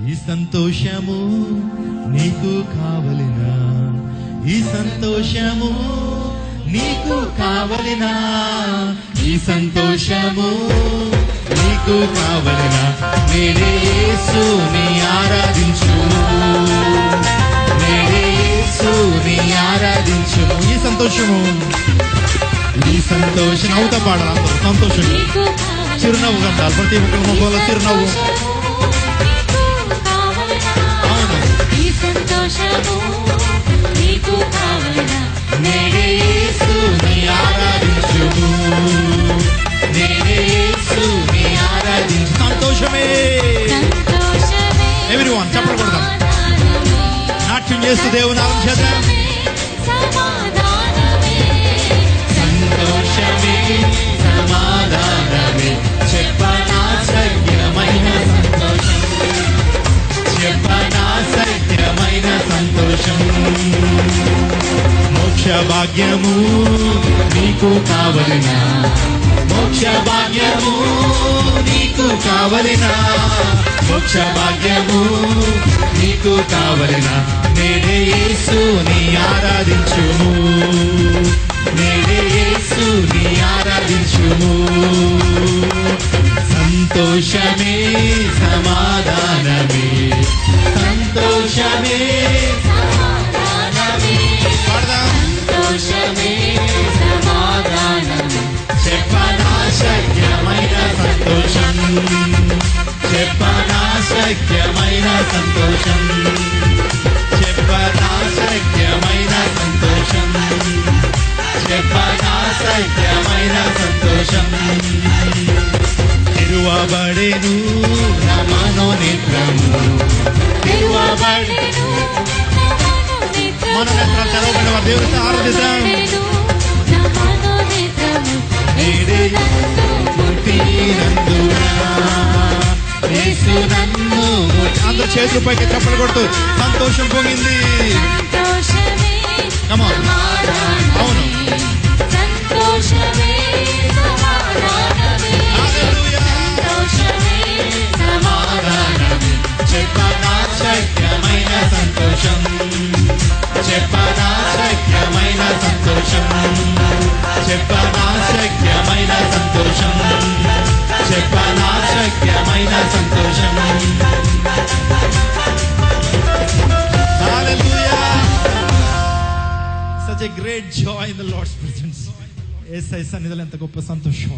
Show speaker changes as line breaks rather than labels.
ఈ సంతోషము నీకు కావలినా, ఈ సంతోషము నీకు కావలినా, ఈ సంతోషము నీకు కావలినా. నేడే యేసుని ఆరాధించుము, నేడే యేసుని ఆరాధించుము. ఈ సంతోషము, ఈ సంతోషం అవుతా పాడాలి. సంతోషం చిరునవ్వు కంటారు. ప్రతి ఒక్కరి ముఖంలో చిరునవ్వు. సంతోషమే. ఎవ్రీవన్ చప్పట్లు కొడదాం. నాట్యం చేస్తూ దేవుని ఆరాధించేద్దాం. సంతోషమే సమాధానమే, చెప్పనాశక్యమైన సంతోషం, చెప్పనాశక్యమైన సంతోషం. మోక్ష భాగ్యము నీకు కావలినా, మోక్ష భాగ్యము నీకు కావలినా, మోక్ష భాగ్యము నీకు కావలినా. నేడే యేసుని ఆరాధించుము, నేడే యేసుని ఆరాధించుము. సంతోషమే సమాధానమే, సంతోషమే సమాధానమే, సంతోషమే సమాధానమే, చెప్పనాశక్యమైన సంతోషం, చెప్పనాశక్యమైన సంతోషం, చెప్పనాశక్యమైన సంతోషం, చెప్పనాశక్యమైన సంతోషం. తిరువబడెను నా మనోనేత్రము, తిరువబడెను మనోనేత్రాలు తెరవబడిన వారు దేవుడిని ఆరాధిద్దాం. అందరూ చేతుల పైకి చప్పలు కొడుతూ సంతోషం పొంగింది. అవును, చెప్పనాశక్యమైన సంతోషం, చెప్పనాశక్యమైన సంతోషం, చెప్పనాశక్యమైన సంతోషం, చెప్పనాశక్యమైన సంతోషం. Hallelujah. Such a great joy in the Lord's presence. యేసయ్య సన్నిధిలో ఎంత గొప్ప సంతోషం.